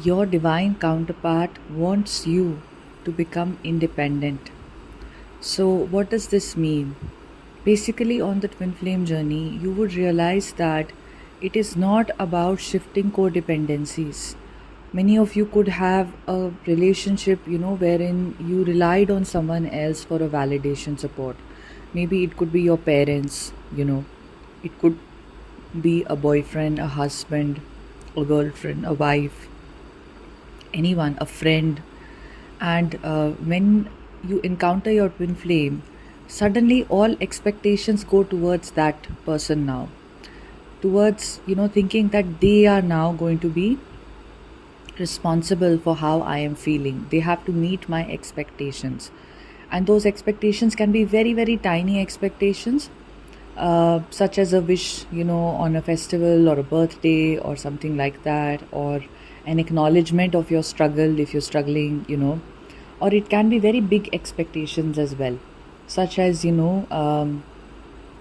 Your divine counterpart wants you to become independent. So, what does this mean? Basically, on the twin flame journey, you would realize that it is not about shifting codependencies. Many of you could have a relationship, wherein you relied on someone else for a validation support. Maybe it could be your parents. It could be a boyfriend, a husband, a girlfriend, a wife, anyone, a friend. And when you encounter your twin flame, suddenly all expectations go towards that person now, towards, thinking that they are now going to be responsible for how I am feeling. They have to meet my expectations. And those expectations can be very, very tiny expectations, such as a wish, on a festival or a birthday or something like that, or an acknowledgement of your struggle if you're struggling. Or it can be very big expectations as well, such as,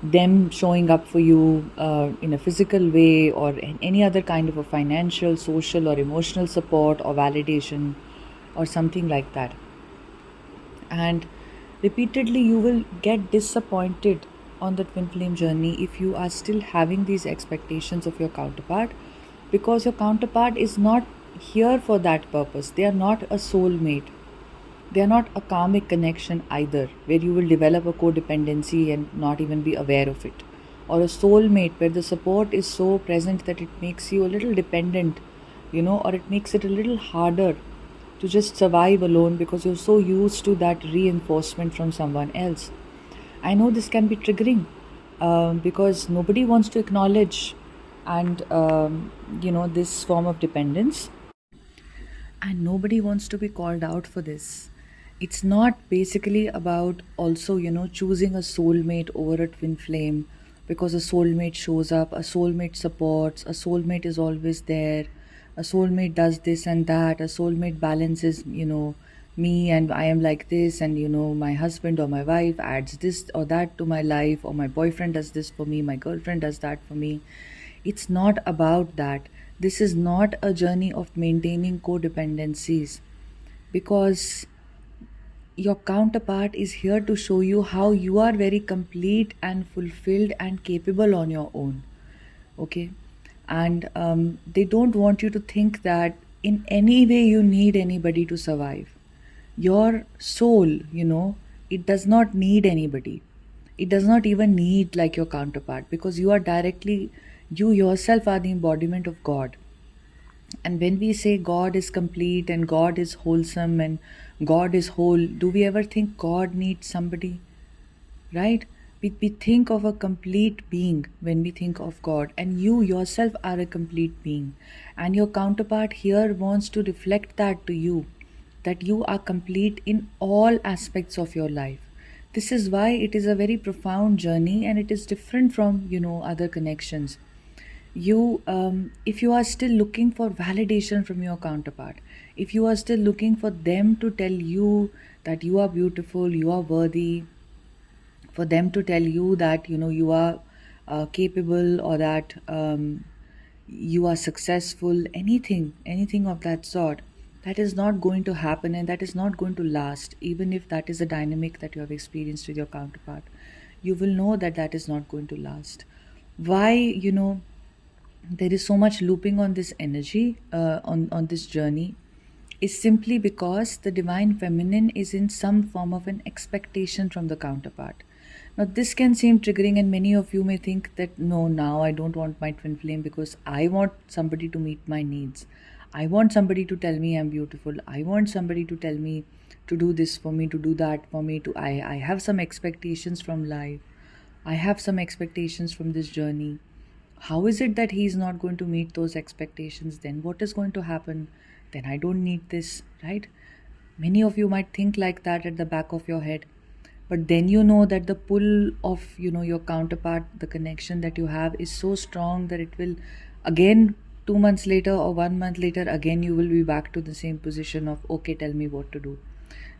them showing up for you in a physical way, or in any other kind of a financial, social, or emotional support or validation, or something like that. And repeatedly you will get disappointed on the twin flame journey if you are still having these expectations of your counterpart, because your counterpart is not here for that purpose. They are not a soulmate. They are not a karmic connection either, where you will develop a codependency and not even be aware of it. Or a soulmate where the support is so present that it makes you a little dependent, or it makes it a little harder to just survive alone because you're so used to that reinforcement from someone else. I know this can be triggering, because nobody wants to acknowledge and this form of dependence, and nobody wants to be called out for this. It's not basically about also, choosing a soulmate over a twin flame, because a soulmate shows up, a soulmate supports, a soulmate is always there, a soulmate does this and that, a soulmate balances, me, and I am like this, and my husband or my wife adds this or that to my life, or my boyfriend does this for me, my girlfriend does that for me. It's not about that. This is not a journey of maintaining codependencies, because your counterpart is here to show you how you are very complete and fulfilled and capable on your own. Okay? And they don't want you to think that in any way you need anybody to survive. Your soul, it does not need anybody. It does not even need like your counterpart, because you yourself are the embodiment of God. And when we say God is complete and God is wholesome and God is whole, do we ever think God needs somebody? Right? We think of a complete being when we think of God, and you yourself are a complete being. And your counterpart here wants to reflect that to you, that you are complete in all aspects of your life. This is why it is a very profound journey, and it is different from, other connections. If you are still looking for validation from your counterpart, if you are still looking for them to tell you that you are beautiful, you are worthy, for them to tell you that you are capable, or that you are successful, anything of that sort, that is not going to happen, and that is not going to last. Even if that is a dynamic that you have experienced with your counterpart, you will know that that is not going to last. Why there is so much looping on this energy, on this journey, is simply because the divine feminine is in some form of an expectation from the counterpart. Now, this can seem triggering, and many of you may think that no, now I don't want my twin flame because I want somebody to meet my needs. I want somebody to tell me I'm beautiful. I want somebody to tell me to do this for me, to do that for me. I have some expectations from life. I have some expectations from this journey. How is it that he's not going to meet those expectations? Then what is going to happen? Then I don't need this, right? Many of you might think like that at the back of your head, but then you know that the pull of your counterpart, the connection that you have, is so strong that it will again, 2 months later or 1 month later, again you will be back to the same position of, okay, tell me what to do.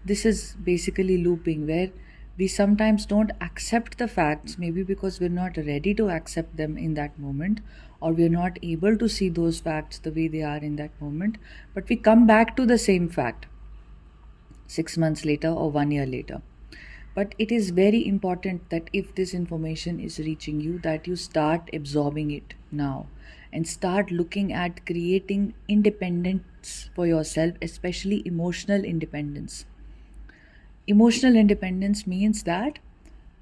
This is basically looping, where we sometimes don't accept the facts, maybe because we're not ready to accept them in that moment, or we're not able to see those facts the way they are in that moment, but we come back to the same fact 6 months later or 1 year later. But it is very important that if this information is reaching you, that you start absorbing it now and start looking at creating independence for yourself, especially emotional independence. Emotional independence means that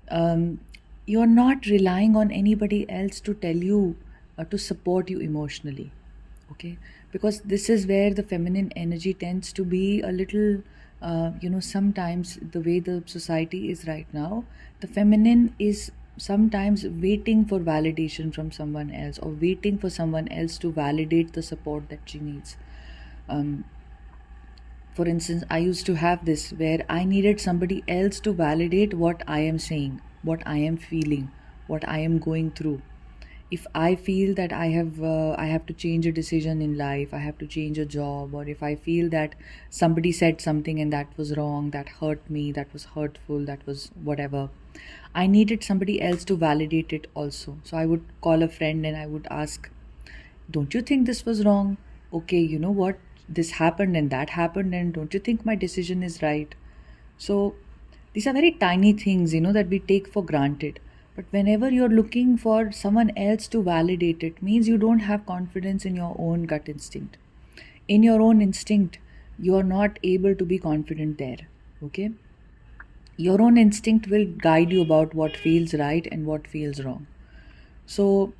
um, you're not relying on anybody else to tell you to support you emotionally. Okay, because this is where the feminine energy tends to be a little sometimes the way the society is right now, the feminine is sometimes waiting for validation from someone else, or waiting for someone else to validate the support that she needs. um, for instance, I used to have this where I needed somebody else to validate what I am saying, what I am feeling, what I am going through. If I feel that I have to change a decision in life, I have to change a job, or if I feel that somebody said something and that was wrong, that hurt me, that was hurtful, that was whatever, I needed somebody else to validate it also. So I would call a friend and I would ask, don't you think this was wrong? Okay, you know what, this happened and that happened, and don't you think my decision is right? So these are very tiny things, that we take for granted. But whenever you're looking for someone else to validate it, means you don't have confidence in your own gut instinct. In your own instinct, you're not able to be confident there. Okay? Your own instinct will guide you about what feels right and what feels wrong. So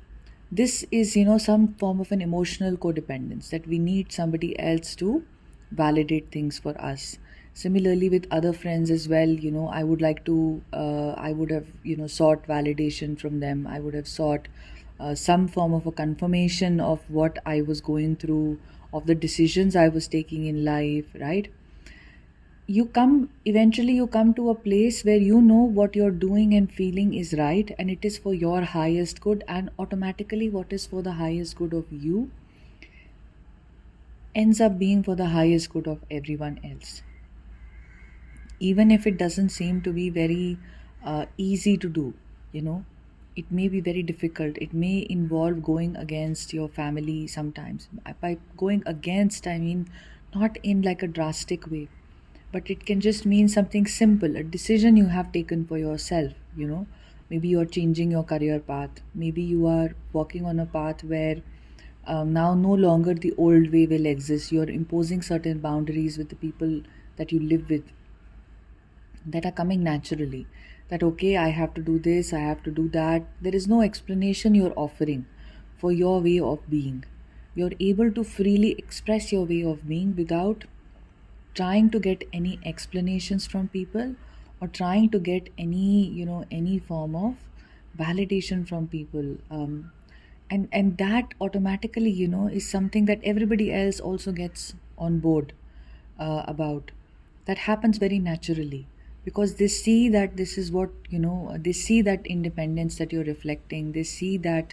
this is, some form of an emotional codependence, that we need somebody else to validate things for us. Similarly, with other friends as well, I would like to, I would have, sought validation from them. I would have sought some form of a confirmation of what I was going through, of the decisions I was taking in life, right? You come to a place where you know what you're doing and feeling is right, and it is for your highest good, and automatically what is for the highest good of you ends up being for the highest good of everyone else, even if it doesn't seem to be very easy to do. you know it may be very difficult. It may involve going against your family sometimes. By going against, I mean not in like a drastic way, but it can just mean something simple, a decision you have taken for yourself. Maybe you're changing your career path, maybe you are walking on a path where now no longer the old way will exist. You're imposing certain boundaries with the people that you live with, that are coming naturally, that okay, I have to do this, I have to do that. There is no explanation you're offering for your way of being. You're able to freely express your way of being without trying to get any explanations from people, or trying to get any form of validation from people. And that automatically is something that everybody else also gets on board about. That happens very naturally, because they see that this is what they see, that independence that you're reflecting. They see that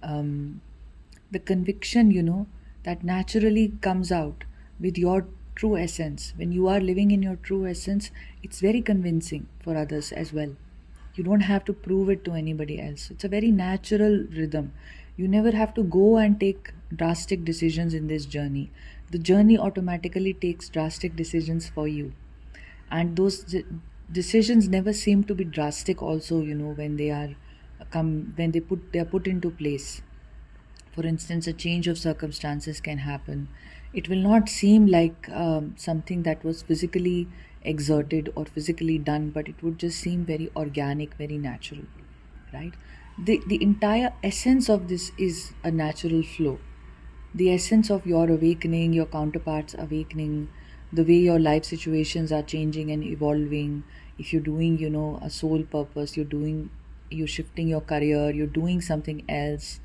um, the conviction that naturally comes out with your true essence. When you are living in your true essence, it's very convincing for others as well. You don't have to prove it to anybody else. It's a very natural rhythm. You never have to go and take drastic decisions in this journey. The journey automatically takes drastic decisions for you. And those decisions never seem to be drastic also, when they are they are put into place. For instance, a change of circumstances can happen. It will not seem like something that was physically exerted or physically done, but it would just seem very organic, very natural, right? The entire essence of this is a natural flow. The essence of your awakening, your counterparts awakening, the way your life situations are changing and evolving. If you're doing, a soul purpose, you're shifting your career, you're doing something else,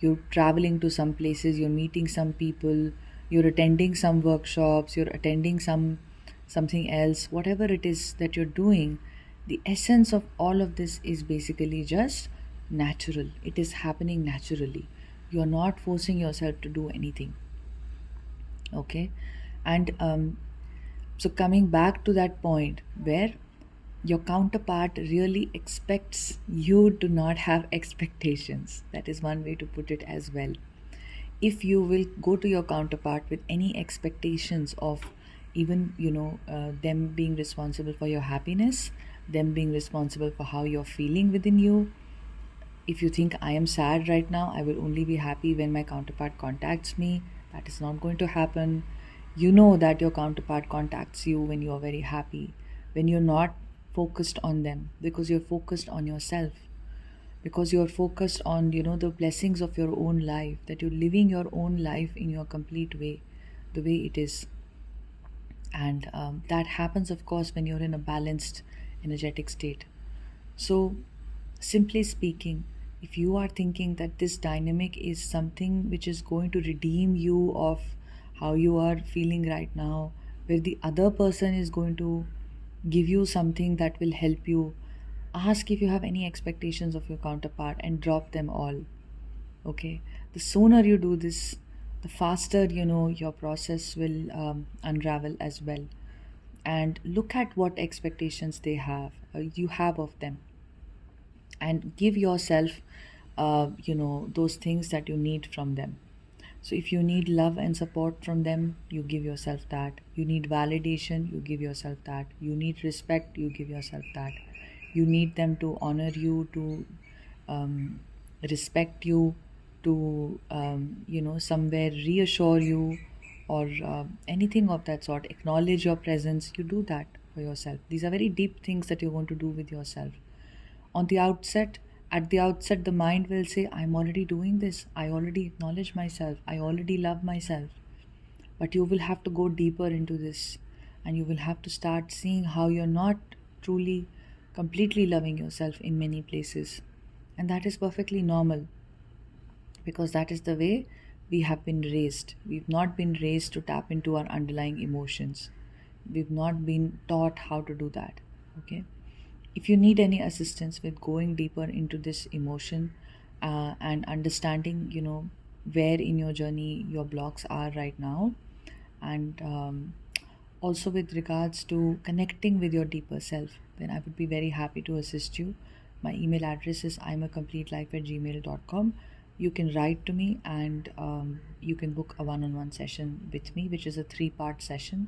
you're traveling to some places, you're meeting some people, you're attending some workshops, you're attending something else, whatever it is that you're doing, the essence of all of this is basically just natural. It is happening naturally. You're not forcing yourself to do anything. Okay. And so coming back to that point where Your counterpart really expects you to not have expectations. That is one way to put it as well. If you will go to your counterpart with any expectations of even them being responsible for your happiness, them being responsible for how you're feeling within you, if you think I am sad right now, I will only be happy when my counterpart contacts me, that is not going to happen. You know that your counterpart contacts you when you are very happy, when you're not focused on them, because you're focused on yourself, because you're focused on the blessings of your own life, that you're living your own life in your complete way, the way it is. And that happens, of course, when you're in a balanced energetic state. So, simply speaking, if you are thinking that this dynamic is something which is going to redeem you of how you are feeling right now, where the other person is going to give you something that will help you, ask if you have any expectations of your counterpart and drop them all. Okay, the sooner you do this, the faster your process will unravel as well. And look at what expectations they have, you have of them, and give yourself those things that you need from them. So if you need love and support from them, you give yourself that. You need validation, you give yourself that. You need respect, you give yourself that. You need them to honor you, to um, respect you, to somewhere reassure you, or anything of that sort, acknowledge your presence. You do that for yourself. These are very deep things that you're going to do with yourself. On the outset, at the outset, the mind will say, I'm already doing this, I already acknowledge myself, I already love myself. But you will have to go deeper into this, and you will have to start seeing how you're not truly completely loving yourself in many places. And that is perfectly normal, because that is the way we have been raised. We've not been raised to tap into our underlying emotions. We've not been taught how to do that. Okay. If you need any assistance with going deeper into this emotion, and understanding where in your journey your blocks are right now, and also with regards to connecting with your deeper self, then I would be very happy to assist you. My email address is imacompletelife@gmail.com. You can write to me, and you can book a one-on-one session with me, which is a 3-part session,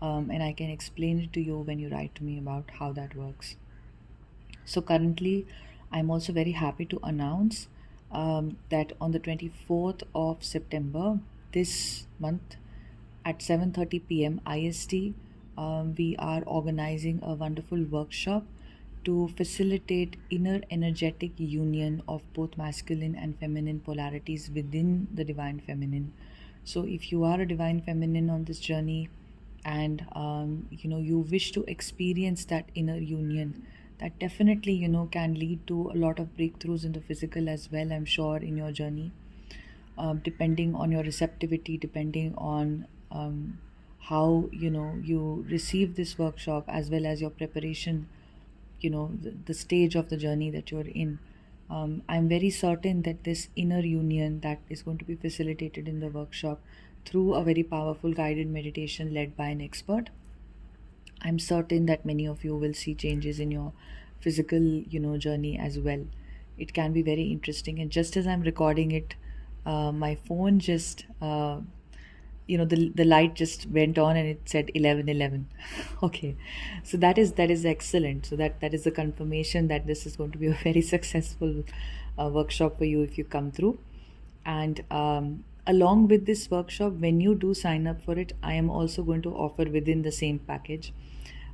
and I can explain it to you when you write to me about how that works. So currently, I'm also very happy to announce that on the 24th of September this month at 7:30 p.m. IST, we are organizing a wonderful workshop to facilitate inner energetic union of both masculine and feminine polarities within the divine feminine. So if you are a divine feminine on this journey, and you wish to experience that inner union, that definitely can lead to a lot of breakthroughs in the physical as well, I'm sure, in your journey, depending on your receptivity, depending on how you receive this workshop, as well as your preparation, the stage of the journey that you're in. I'm very certain that this inner union that is going to be facilitated in the workshop through a very powerful guided meditation led by an expert, I'm certain that many of you will see changes in your physical journey as well. It can be very interesting, and just as I'm recording it, my phone just the light just went on and it said 11:11. Okay, so that is excellent. So that is a confirmation that this is going to be a very successful workshop for you if you come through. And along with this workshop, when you do sign up for it, I am also going to offer within the same package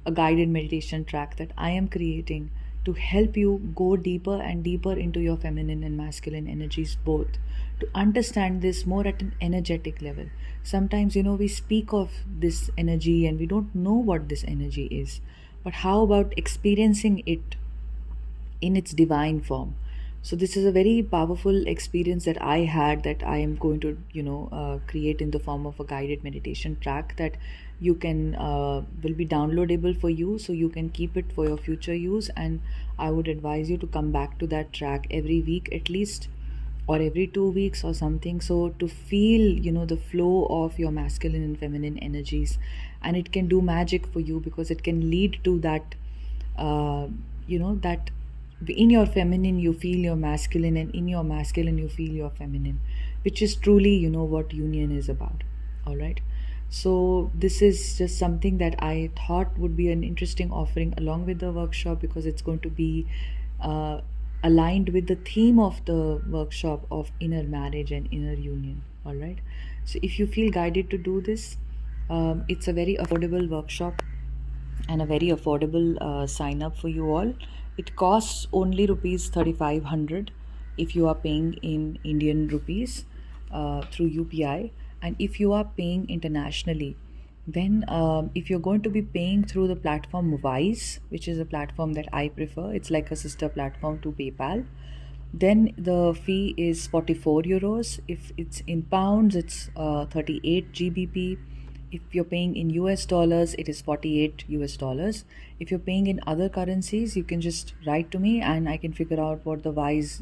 a guided meditation track that I am creating to help you go deeper and deeper into your feminine and masculine energies both, to understand this more at an energetic level. Sometimes, we speak of this energy and we don't know what this energy is. But how about experiencing it in its divine form? So this is a very powerful experience that I had, that I am going to create in the form of a guided meditation track that you can will be downloadable for you, so you can keep it for your future use. And I would advise you to come back to that track every week at least, or every 2 weeks or something, so to feel the flow of your masculine and feminine energies. And it can do magic for you, because it can lead to that uh, that in your feminine you feel your masculine, and in your masculine you feel your feminine, which is truly what union is about. All right. So this is just something that I thought would be an interesting offering along with the workshop, because it's going to be uh, aligned with the theme of the workshop of inner marriage and inner union. All right. So if you feel guided to do this, it's a very affordable workshop and a very affordable sign up for you all. It costs only rupees 3500 if you are paying in Indian rupees through UPI, and if you are paying internationally, then if you're going to be paying through the platform Wise, which is a platform that I prefer, it's like a sister platform to PayPal, then the fee is 44 euros. If it's in pounds, it's 38 GBP. If you're paying in US dollars, it is 48 US dollars. If you're paying in other currencies, you can just write to me and I can figure out what the Wise,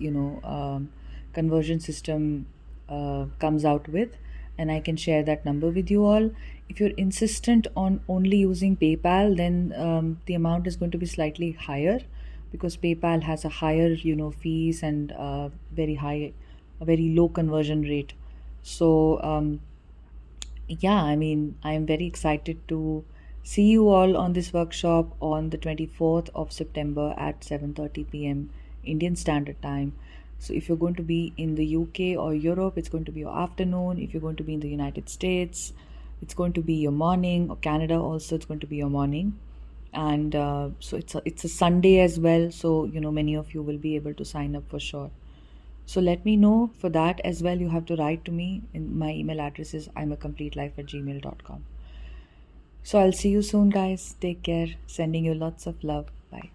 conversion system comes out with, and I can share that number with you all. If you're insistent on only using PayPal, then the amount is going to be slightly higher, because PayPal has a higher, fees and very high, a very low conversion rate. So yeah, I mean, I am very excited to see you all on this workshop on the 24th of September at 7:30 p.m. Indian Standard Time. So if you're going to be in the UK or Europe, it's going to be your afternoon. If you're going to be in the United States, it's going to be your morning, or Canada also, it's going to be your morning. And so it's a Sunday as well. So many of you will be able to sign up for sure. So let me know for that as well. You have to write to me. And my email address is imacomplete@gmail.com. So I'll see you soon, guys. Take care. Sending you lots of love. Bye.